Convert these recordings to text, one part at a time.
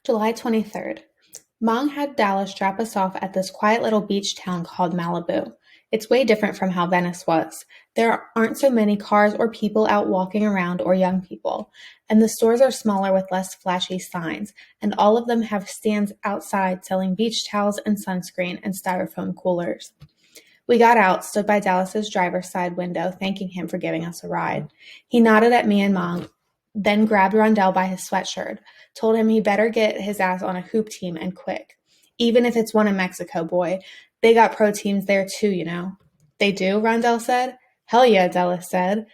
July 23rd. Mong had Dallas drop us off at this quiet little beach town called Malibu. It's way different from how Venice was. There aren't so many cars or people out walking around or young people, and the stores are smaller with less flashy signs, and all of them have stands outside selling beach towels and sunscreen and styrofoam coolers. We got out, stood by Dallas's driver's side window, thanking him for giving us a ride. He nodded at me and Mong, then grabbed Rondell by his sweatshirt, told him he better get his ass on a hoop team and quick. Even if it's one in Mexico, boy. They got pro teams there too, you know. They do, Rondell said. Hell yeah, Dallas said.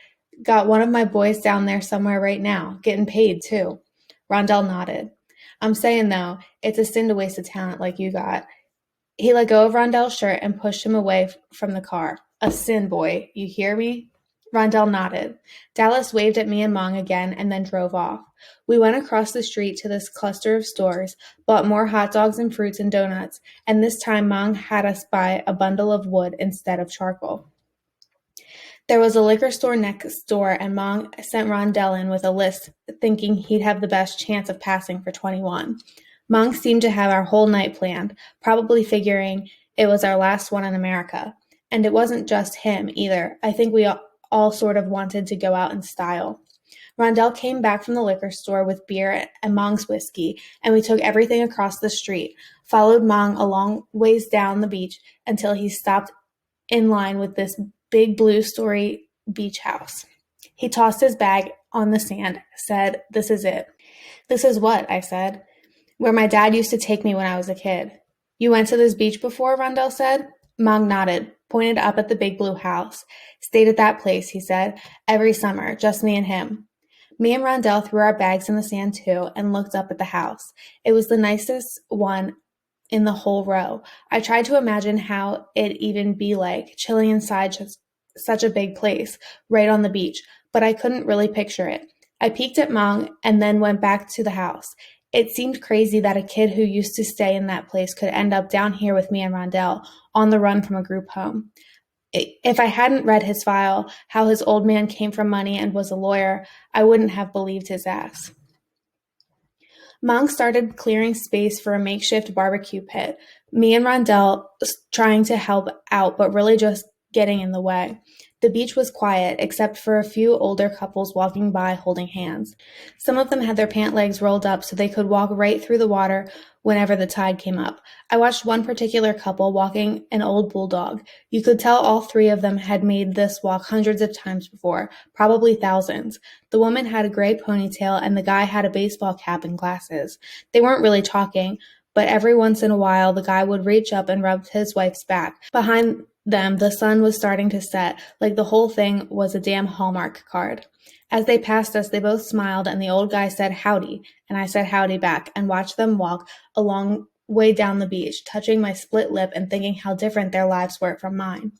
Got one of my boys down there somewhere right now, getting paid too. Rondell nodded. I'm saying though, it's a sin to waste a talent like you got. He let go of Rondell's shirt and pushed him away from the car. A sin, boy. You hear me? Rondell nodded. Dallas waved at me and Mong again and then drove off. We went across the street to this cluster of stores, bought more hot dogs and fruits and donuts, and this time Mong had us buy a bundle of wood instead of charcoal. There was a liquor store next door, and Mong sent Rondell in with a list, thinking he'd have the best chance of passing for 21. Mong seemed to have our whole night planned, probably figuring it was our last one in America. And it wasn't just him, either. I think we all sort of wanted to go out in style. Rondell came back from the liquor store with beer and Mong's whiskey, and we took everything across the street, followed Mong a long ways down the beach until he stopped in line with this big blue-story beach house. He tossed his bag on the sand, said, "This is it." "This is what?" I said. "Where my dad used to take me when I was a kid." "You went to this beach before?" Rondell said. Mong nodded, pointed up at the big blue house. "Stayed at that place," he said, "every summer, just me and him." Me and Rondell threw our bags in the sand too and looked up at the house. It was the nicest one in the whole row. I tried to imagine how it'd even be like, chilling inside such a big place, right on the beach, but I couldn't really picture it. I peeked at Mong and then went back to the house. It seemed crazy that a kid who used to stay in that place could end up down here with me and Rondell, on the run from a group home. If I hadn't read his file, how his old man came from money and was a lawyer, I wouldn't have believed his ass. Mong started clearing space for a makeshift barbecue pit, me and Rondell trying to help out, but really just getting in the way. The beach was quiet, except for a few older couples walking by holding hands. Some of them had their pant legs rolled up so they could walk right through the water whenever the tide came up. I watched one particular couple walking an old bulldog. You could tell all three of them had made this walk hundreds of times before, probably thousands. The woman had a gray ponytail and the guy had a baseball cap and glasses. They weren't really talking, but every once in a while the guy would reach up and rub his wife's back. Behind them, the sun was starting to set, like the whole thing was a damn Hallmark card. As they passed us, they both smiled, and the old guy said howdy, and I said howdy back, and watched them walk a long way down the beach, touching my split lip and thinking how different their lives were from mine.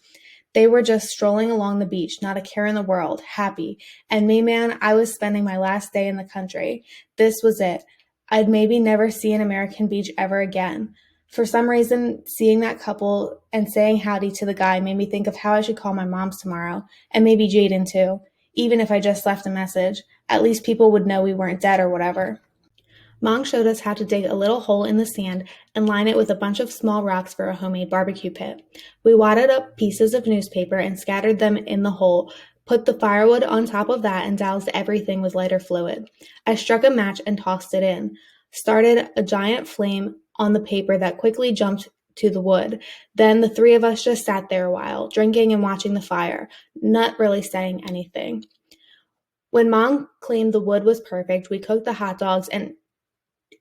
They were just strolling along the beach, not a care in the world, happy. And me, man, I was spending my last day in the country. This was it. I'd maybe never see an American beach ever again. For some reason, seeing that couple and saying howdy to the guy made me think of how I should call my mom's tomorrow, and maybe Jaden too. Even if I just left a message, at least people would know we weren't dead or whatever. Mong showed us how to dig a little hole in the sand and line it with a bunch of small rocks for a homemade barbecue pit. We wadded up pieces of newspaper and scattered them in the hole, put the firewood on top of that, and doused everything with lighter fluid. I struck a match and tossed it in, started a giant flame on the paper that quickly jumped to the wood. Then the three of us just sat there a while, drinking and watching the fire, not really saying anything. When Mom claimed the wood was perfect, we cooked the hot dogs and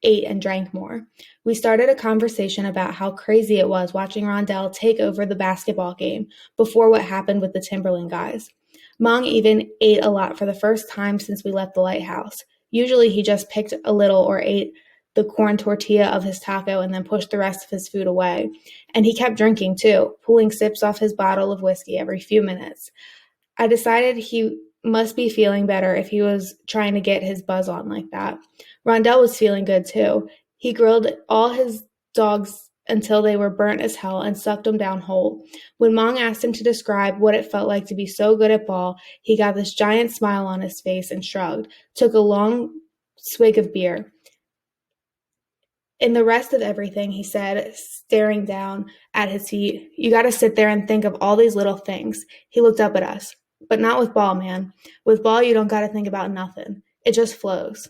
ate and drank more. We started a conversation about how crazy it was watching Rondell take over the basketball game before what happened with the Timberland guys. Mong even ate a lot for the first time since we left the lighthouse. Usually he just picked a little or ate the corn tortilla of his taco and then pushed the rest of his food away. And he kept drinking too, pulling sips off his bottle of whiskey every few minutes. I decided he must be feeling better if he was trying to get his buzz on like that. Rondell was feeling good too. He grilled all his dogs until they were burnt as hell and sucked them down whole. When Mong asked him to describe what it felt like to be so good at ball, he got this giant smile on his face and shrugged, took a long swig of beer. In the rest of everything, he said, staring down at his feet, you gotta sit there and think of all these little things. He looked up at us. But not with ball, man. With ball, you don't gotta think about nothing. It just flows.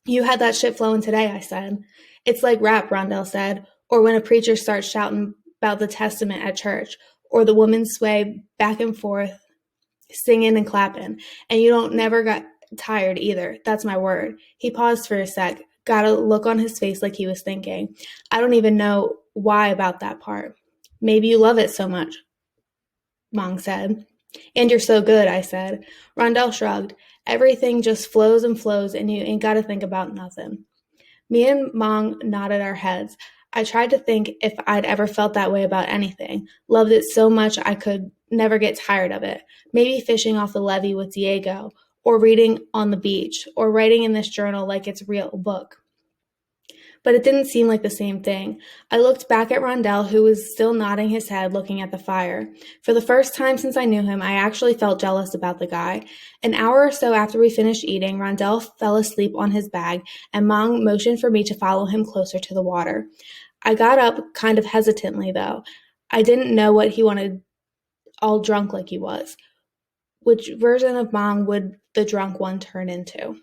You had that shit flowing today, I said. It's like rap, Rondell said, or when a preacher starts shouting about the Testament at church, or the women sway back and forth, singing and clapping, and you don't never got tired either. That's my word. He paused for a sec, got a look on his face like he was thinking. I don't even know why about that part. Maybe you love it so much, Mong said. And you're so good, I said. Rondell shrugged. Everything just flows and flows, and you ain't got to think about nothing. Me and Mong nodded our heads. I tried to think if I'd ever felt that way about anything. Loved it so much I could never get tired of it. Maybe fishing off the levee with Diego, or reading on the beach, or writing in this journal like it's a real book. But it didn't seem like the same thing. I looked back at Rondell, who was still nodding his head, looking at the fire. For the first time since I knew him, I actually felt jealous about the guy. An hour or so after we finished eating, Rondell fell asleep on his bag, and Mong motioned for me to follow him closer to the water. I got up, kind of hesitantly, though. I didn't know what he wanted, all drunk like he was. Which version of Mong would the drunk one turn into?